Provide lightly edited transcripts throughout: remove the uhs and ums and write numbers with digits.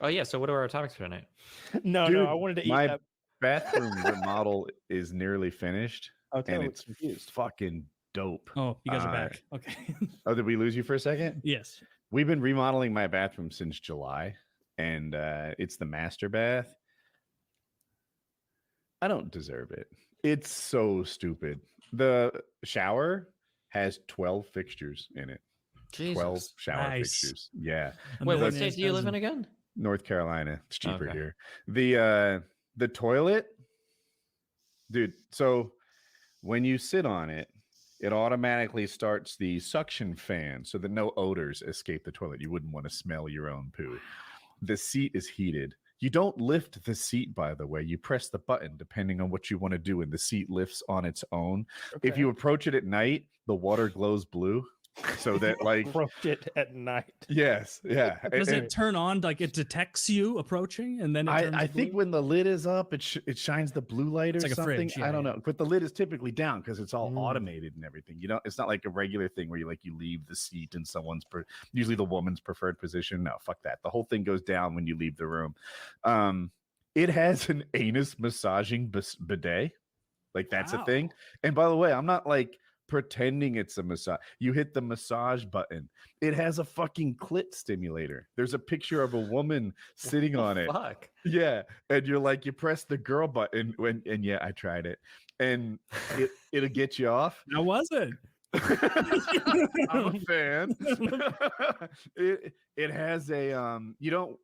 Oh yeah. So what are our topics for tonight? No, Dude, I wanted to eat my that. bathroom remodel is nearly finished, Oh, and Taylor it's was confused. fucking dope. Oh, you guys are back. Okay. Oh, did we lose you for a second? Yes. We've been remodeling my bathroom since July, and it's the master bath. I don't deserve it. It's so stupid. The shower has 12 fixtures in it. Jesus. 12 shower Nice. fixtures. Yeah. Wait, what state do you live in again? North Carolina. It's cheaper Okay. here. The toilet, dude. So when you sit on it, it automatically starts the suction fan so that no odors escape the toilet. You wouldn't want to smell your own poo. The seat is heated. You don't lift the seat, by the way. You press the button depending on what you want to do, and the seat lifts on its own. Okay. If you approach it at night, the water glows blue. So that, like, Approach it at night. yes, yeah. Does it turn on like it detects you approaching, and then it turns I blue? think when the lid is up, it shines the blue light or It's like a something. fridge, yeah, I don't yeah. know, but the lid is typically down because it's all automated and everything. You know, it's not like a regular thing where you leave the seat in someone's usually the woman's preferred position. No, fuck that. The whole thing goes down when you leave the room. It has an anus massaging bidet, like that's Wow. a thing. And by the way, I'm not like pretending it's a massage. You hit the massage button. It has a fucking clit stimulator. There's a picture of a woman sitting on it. Fuck. Yeah, and you're like, you press the girl button and yeah, I tried it, and it'll get you off. How was it? I'm a fan. it has a you don't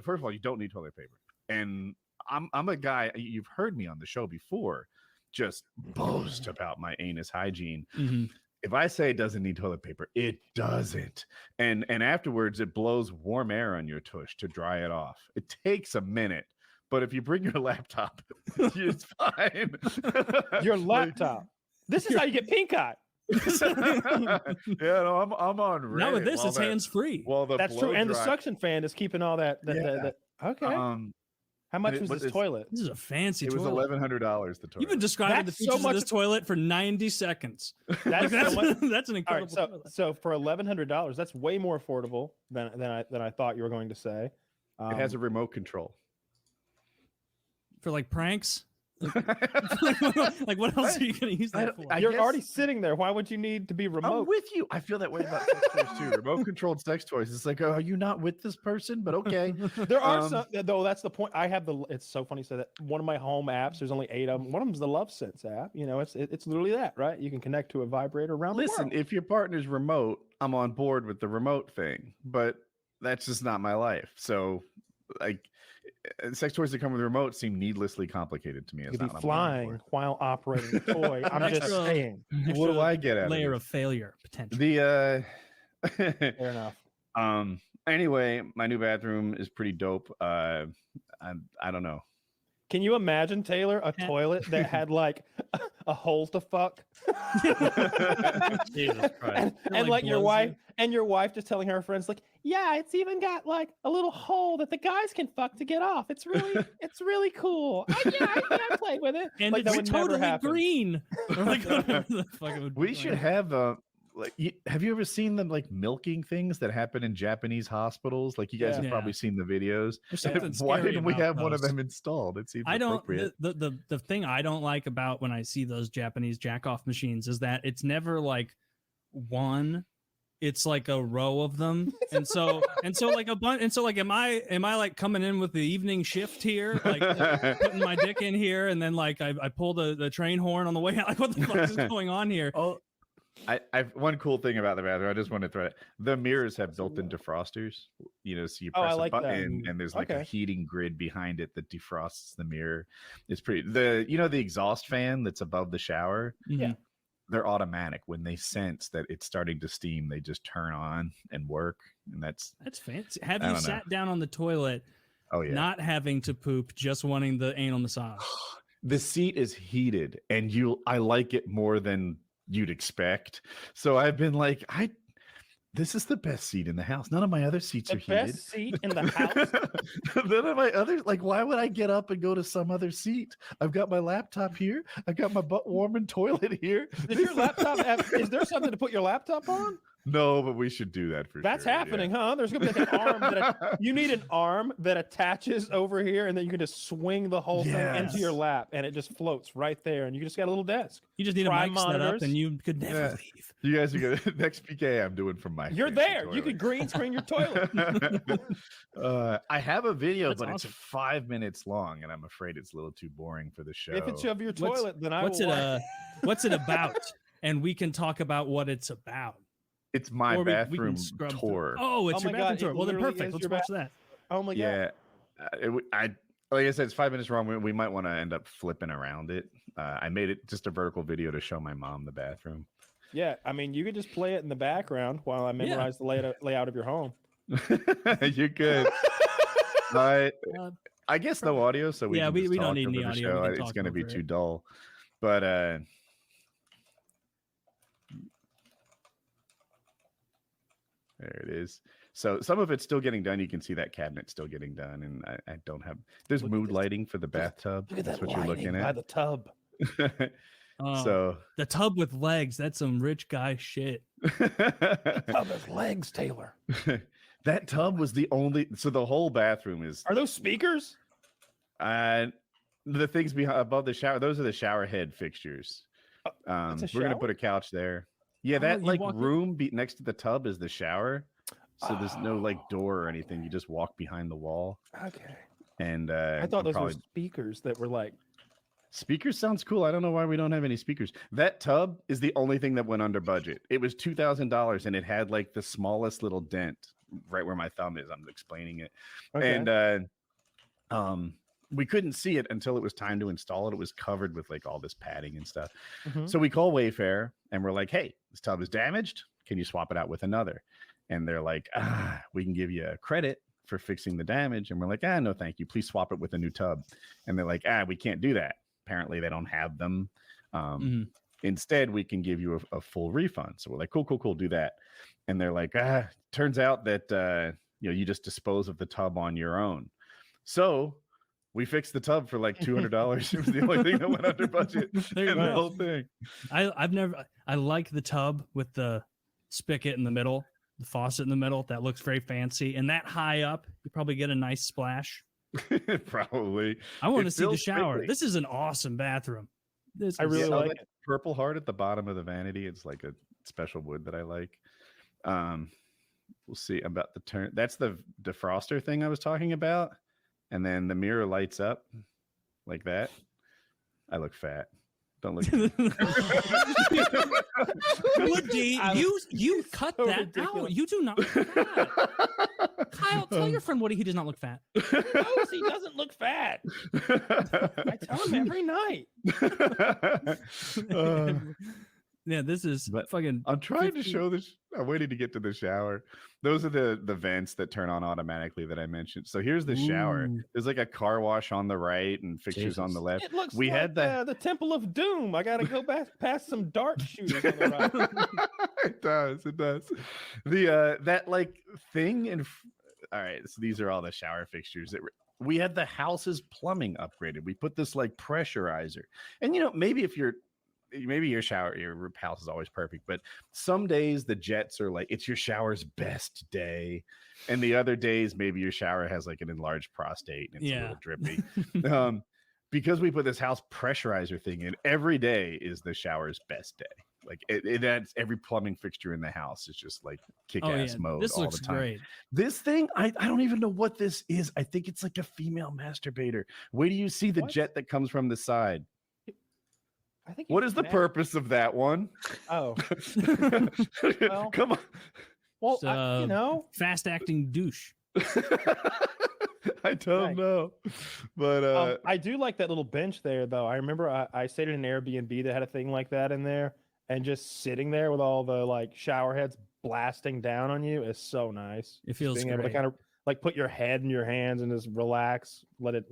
first of all, you don't need toilet paper, and I'm a guy, you've heard me on the show before just boast about my anus hygiene. Mhm. If I say it doesn't need toilet paper, it doesn't. And afterwards, it blows warm air on your tush to dry it off. It takes a minute, but if you bring your laptop, it's fine. Your laptop. This is how you get pink eye. Yeah, no, I'm on Reddit. Now with this, it's hands free. Well, That's true. And the suction fan is keeping all that. Okay. How much was this toilet? This is a fancy It was toilet. $1,100. The toilet. You've been describing That's the features so much- of this toilet for 90 seconds. That's so much- That's an All incredible right, toilet. so for $1,100, that's way more affordable than I thought you were going to say. It has a remote control. For like pranks? Like what else are you going to use that for? You're guess- already sitting there. Why would you need to be I'm remote? with you. I feel that way about sex toys too. Remote controlled sex toys. It's like, oh, are you not with this person? But okay. There are some, though. That's the point. I have it's so funny to say that one of my home apps. There's only 8 of them. One of them is the Love Sense app. You know, it's literally that, right? You can connect to a vibrator around the Listen, world. if your partner's remote, I'm on board with the remote thing, but that's just not my life. So, like, sex toys that come with a remote seem needlessly complicated to me. You It's could not be what I'm flying while operating the toy. I'm just Extra- saying. What do I get out of layer it? of failure potential. The Fair enough. anyway, my new bathroom is pretty dope. I don't know. Can you imagine, Taylor, a toilet that had like a hole to fuck? Jesus Christ. and like your wife just telling her friends, like, yeah, it's even got like a little hole that the guys can fuck to get off. It's really cool. I played with it. And like, that it's would never totally happen. green. Or like whatever the fuck it would be. We should have have you ever seen them like milking things that happen in Japanese hospitals? Like, you guys have Yeah. probably seen the videos. There's something Why scary didn't we about have one of those. them installed? It seems I don't appropriate. the thing I don't like about when I see those Japanese jack off machines is that it's never like one, it's like a row of them. And so like a bunch, and so like am I like coming in with the evening shift here, like putting my dick in here, and then like I pull the train horn on the way out? Like, what the fuck is going on here? Oh, I've one cool thing about the bathroom. I just want to throw it. The mirrors have built-in defrosters. You know, so you Oh, I press like a that. button and there's like a Okay. heating grid behind it that defrosts the mirror. It's pretty. The exhaust fan that's above the shower. Yeah. They're automatic. When they sense that it's starting to steam, they just turn on and work. And that's fancy. Have I you don't sat know. down on the toilet, oh yeah. not having to poop, just wanting the anal massage? The seat is heated, and I like it more than you'd expect. So I've been like, this is the best seat in the house. None of my other seats The are heated. best seat in the house. None of my others, like, why would I get up and go to some other seat? I've got my laptop here. I've got my butt warming toilet here. Does your laptop is there something to put your laptop on? No, but we should do that for That's sure. happening, huh? There's gonna be like an arm you need an arm that attaches over here, and then you can just swing the whole thing into your Yes. lap, and it just floats right there, and you just got a little desk. You just need a Prime mic set up, monitors. and you could never Yeah. leave. You guys are good. Next PK, I'm doing from my. You're fancy there. You toilet. could green screen your toilet. I have a video, That's but awesome. it's 5 minutes long, and I'm afraid it's a little too boring for the show. If it's of your What's- toilet, then I What's will. it? What's it about? And we can talk about what it's about. It's my Or we can bathroom scrub through- tour. Oh, it's Oh your my bathroom God, tour. it Well, then literally perfect. is Let's your watch that. Oh my god. Yeah, like I said, it's 5 minutes long. We might want to end up flipping around it. I made it just a vertical video to show my mom the bathroom. Yeah, I mean, you could just play it in the background while I memorize the layout of your home. You're good. I guess no audio, so we Yeah, can we just don't talk need over any the audio, we show. can It's talk going to be over too it. dull. But there it is. So some of it's still getting done. You can see that cabinet still getting done, and I don't have. There's Look at mood this. lighting for the bathtub. Look at That's that what you're looking lighting by at. the tub. Oh, So the tub with legs. That's some rich guy shit. Tub has legs, Taylor. that tub was the only. So the whole bathroom is. Are those speakers? The things above the shower. Those are the shower head fixtures. that's a We're gonna shower? put a couch there. Yeah, Oh, that you like walk in- room next to the tub is the shower. So there's no like door or anything. You just walk behind the wall. Okay. And I thought those probably... were speakers that were like. Speakers sounds cool. I don't know why we don't have any speakers. That tub is the only thing that went under budget. It was $2,000 and it had like the smallest little dent right where my thumb is. I'm explaining it. Okay. And we couldn't see it until it was time to install it. It was covered with like all this padding and stuff. Mhm. So we call Wayfair and we're like, hey, this tub is damaged. Can you swap it out with another? And they're like, we can give you a credit for fixing the damage. And we're like, no, thank you. Please swap it with a new tub. And they're like, we can't do that. Apparently they don't have them. Instead, we can give you a full refund. So we're like, cool, do that. And they're like, turns out that you just dispose of the tub on your own. So we fixed the tub for like $200. It was the only thing that went under budget There you in the go. whole thing. I like the tub with the spigot in the middle, the faucet in the middle. That looks very fancy. And that high up, you probably get a nice splash. Probably. I want It to see the feels shower. greatly. This is an awesome bathroom. This I is- really Yeah, like that purple heart at the bottom of the vanity. It's like a special wood that I like. We'll see about the turn. That's the defroster thing I was talking about. And then the mirror lights up like that. I look fat. Don't look. Woody, you cut so that ridiculous. out. You do not look fat. Kyle, tell your friend Woody he does not look fat. No, he doesn't look fat. I tell him every night. Yeah, this is But fucking. I'm trying to 50 show this. I'm waiting to get to the shower. Those are the vents that turn on automatically that I mentioned. So here's the shower. Ooh. There's like a car wash on the right and fixtures on the Jesus. left. It looks We like had that. the Temple of Doom. I got to go back past some dart shooters on the right. It does. It does. The that like thing and all right. So these are all the shower fixtures that we had. The house's plumbing upgraded. We put this like pressurizer, and maybe if your house is always perfect, but some days the jets are like it's your shower's best day, and the other days maybe your shower has like an enlarged prostate and it's a little drippy. Because we put this house pressurizer thing in, every day is the shower's best day. Like that's every plumbing fixture in the house is just like kick-ass mode This all looks the time. great. This thing, I don't even know what this is. I think it's like a female masturbator. Wait do you see the What? jet that comes from the side? I think What it's is the mad- purpose of that one? Oh, Well, Come on. well, It's, Fast acting douche. I don't Right. know. But I do like that little bench there, though. I remember I stayed in an Airbnb that had a thing like that in there, and just sitting there with all the like shower heads blasting down on you is so nice. It feels Being able to great. kind of like put your head in your hands and just relax, let it.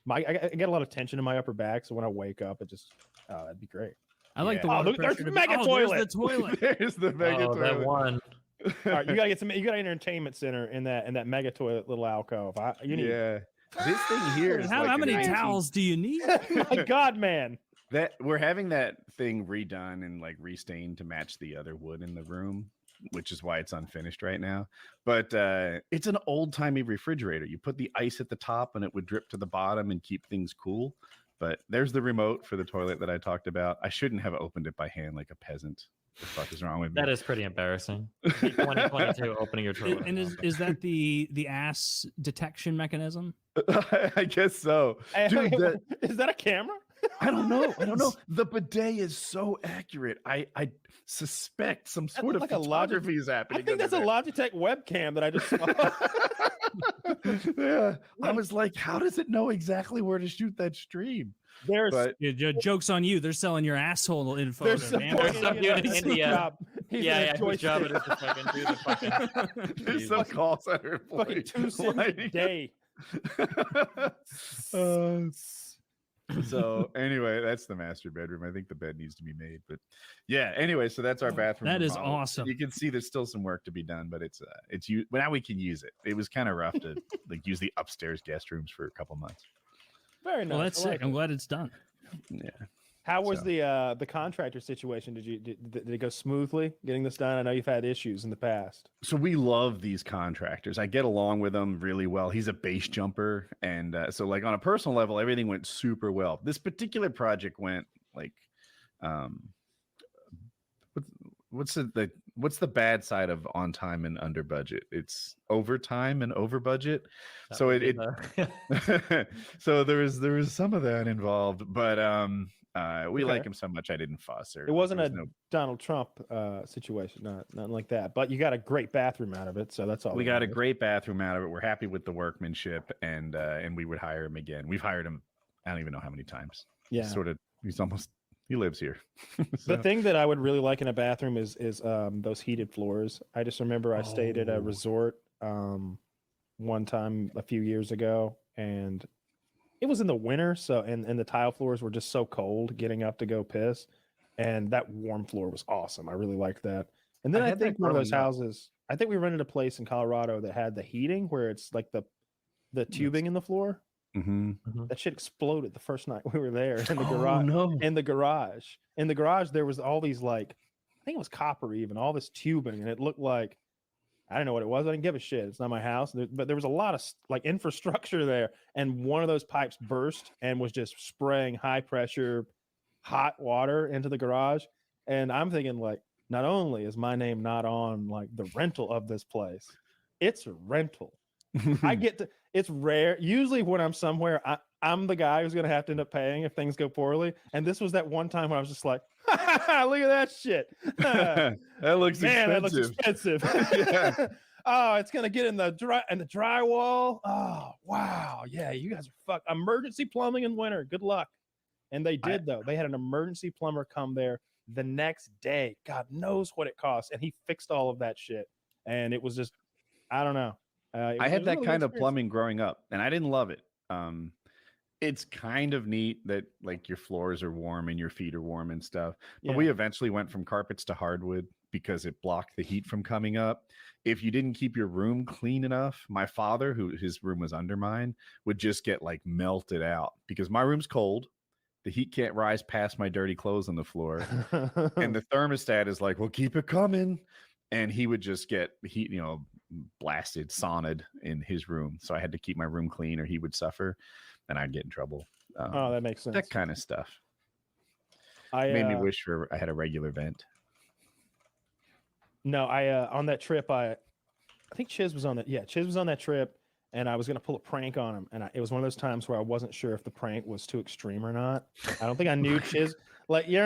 I get a lot of tension in my upper back, so when I wake up, it just that'd be great. I like Yeah. the Oh, water look, there's pressure the to- mega oh, toilet. There's the toilet. there's the mega Oh, that toilet. one. All right, you gotta an entertainment center in that mega toilet little alcove. You need. Yeah. This thing here is How, like how an many 18 towels do you need? My God, man. That we're having that thing redone and like restained to match the other wood in the room. which is why it's unfinished right now. But it's an old-timey refrigerator. You put the ice at the top and it would drip to the bottom and keep things cool. But there's the remote for the toilet that I talked about. I shouldn't have opened it by hand like a peasant. What the fuck is wrong with me? That is pretty embarrassing. 2022 opening your toilet. And is that the ass detection mechanism? I guess so. Dude, is that a camera? I don't know. The bidet is so accurate. I suspect some sort of like a photography is happening. I think that's a Logitech webcam that I just saw. Yeah. I was like, how does it know exactly where to shoot that stream? There's Joke's on you. They're selling your asshole info. There's some dude in India. Yeah, whose job it is to fucking do the fucking. There's some call center fucking 2 cents a day. So anyway, that's the master bedroom. I think the bed needs to be made, but yeah. Anyway, so that's our bathroom. That is remodel. awesome. You can see there's still some work to be done, but it's now we can use it. It was kind of rough to like use the upstairs guest rooms for a couple months. Very nice. Well, that's sick. I'm glad it's done. Yeah. How was the contractor situation? Did it go smoothly getting this done? I know you've had issues in the past. So we love these contractors. I get along with him really well. He's a base jumper, and so like on a personal level, everything went super well. This particular project went like, what's the bad side of on time and under budget? It's overtime and over budget. So so there was some of that involved, but we like him so much I didn't fuss. It wasn't a Donald Trump situation, nothing like that. But you got a great bathroom out of it, so that's all. We got a great bathroom out of it. We're happy with the workmanship, and we would hire him again. We've hired him. I don't even know how many times. Yeah, he lives here. So. The thing that I would really like in a bathroom is those heated floors. I just remember I stayed at a resort one time a few years ago, and it was in the winter, so and the tile floors were just so cold getting up to go piss, and that warm floor was awesome. I really liked that. And then I think one of those houses, I think we rented a place in Colorado that had the heating where it's like the tubing in the floor. Mm-hmm. That shit exploded the first night we were there in the garage. No. In the garage, there was all these like, I think it was copper even, all this tubing, and it looked like, I don't know what it was. I didn't give a shit. It's not my house, but there was a lot of like infrastructure there, and one of those pipes burst and was just spraying high pressure, hot water into the garage. And I'm thinking like, not only is my name not on like the rental of this place, it's a rental. It's rare. Usually when I'm somewhere, I'm the guy who's going to have to end up paying if things go poorly. And this was that one time when I was just like, look at that shit. That looks expensive. That looks expensive. Yeah. Oh, it's going to get in the drywall. Oh, wow. Yeah, you guys are fucked. Emergency plumbing in winter. Good luck. And they did, though. They had an emergency plumber come there the next day. God knows what it cost. And he fixed all of that shit. And it was just, I don't know. I had that kind of plumbing growing up, and I didn't love it. It's kind of neat that like your floors are warm and your feet are warm and stuff. But we eventually went from carpets to hardwood because it blocked the heat from coming up. If you didn't keep your room clean enough, my father, who his room was under mine, would just get like melted out because my room's cold. The heat can't rise past my dirty clothes on the floor. And the thermostat is like, well, keep it coming. And he would just get heat, blasted, sauned in his room. So I had to keep my room clean or he would suffer and I'd get in trouble. That makes sense. That kind of stuff. Made me wish I had a regular vent. No, on that trip, I think Chiz was on that. Yeah, Chiz was on that trip and I was going to pull a prank on him. And it was one of those times where I wasn't sure if the prank was too extreme or not. I don't think I knew Chiz. Like, you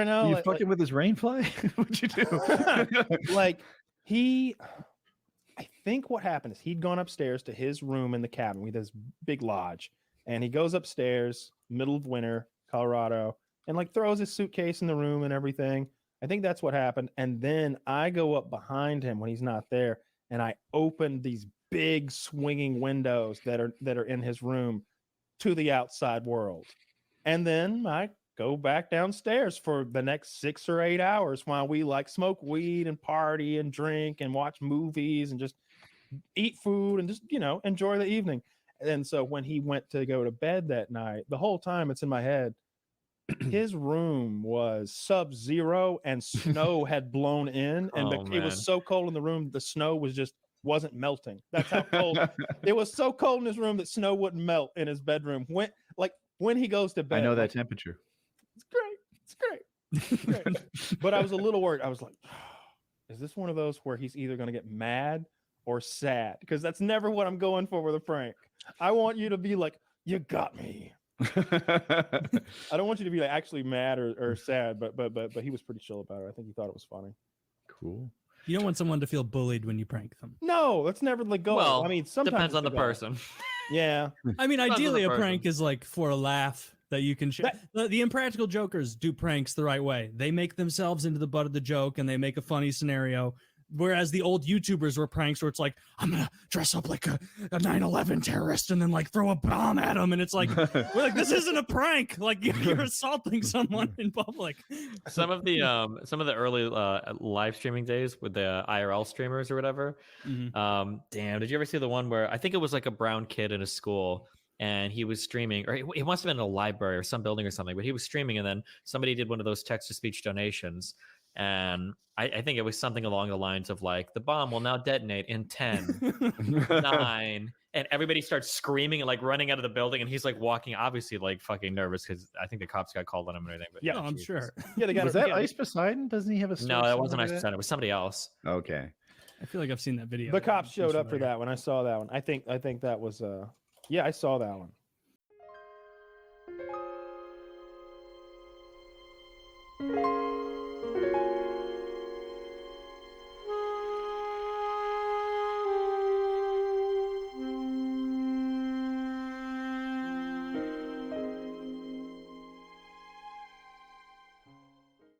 fucking with his rainfly? What'd you do? Like, I think what happened is he'd gone upstairs to his room in the cabin with this big lodge, and he goes upstairs, middle of winter, Colorado, and like throws his suitcase in the room and everything. I think that's what happened. And then I go up behind him when he's not there, and I open these big swinging windows that are in his room to the outside world. And then I go back downstairs for the next 6 or 8 hours while we like smoke weed and party and drink and watch movies and just eat food and just, enjoy the evening. And so when he went to go to bed that night, the whole time it's in my head, his room was sub-zero and snow had blown in, and Oh, it man. was so cold in the room the snow wasn't melting. That's how cold it was. So cold in his room that snow wouldn't melt in his bedroom. When he goes to bed, I know that like, temperature. it's great. It's great. But I was a little worried. I was like, is this one of those where he's either going to get mad or sad? Because that's never what I'm going for with a prank. I want you to be like, you got me. I don't want you to be like actually mad or sad, but he was pretty chill about it. I think he thought it was funny. Cool. You don't want someone to feel bullied when you prank them. No, that's never the goal. Well, I mean, sometimes depends it's on the goal. person. Yeah. I mean, Depends on ideally, the a prank person. is like for a laugh that you can share. The Impractical Jokers do pranks the right way. They make themselves into the butt of the joke and they make a funny scenario. Whereas the old YouTubers were pranks where it's like, I'm gonna dress up like a 9/11 terrorist and then like throw a bomb at them, and it's like, we're like, this isn't a prank. Like you're assaulting someone in public. Some of the early live streaming days with the IRL streamers or whatever. Mhm. Damn, did you ever see the one where I think it was like a brown kid in a school and he was streaming, or it must have been a library or some building or something, but he was streaming and then somebody did one of those text-to-speech donations. And I think it was something along the lines of like, the bomb will now detonate in 10, 9, and everybody starts screaming and like running out of the building. And he's like walking, obviously like fucking nervous because I think the cops got called on him and everything. But Yeah, No, I'm sure. Yeah, they got Was that Ice Poseidon? Doesn't he have a No, store that wasn't somewhere Ice like Poseidon. It was somebody else. that? Okay. I feel like I've seen that video. The cops I'm showed up for familiar. that one. I saw that one. I think that was yeah, I saw that one.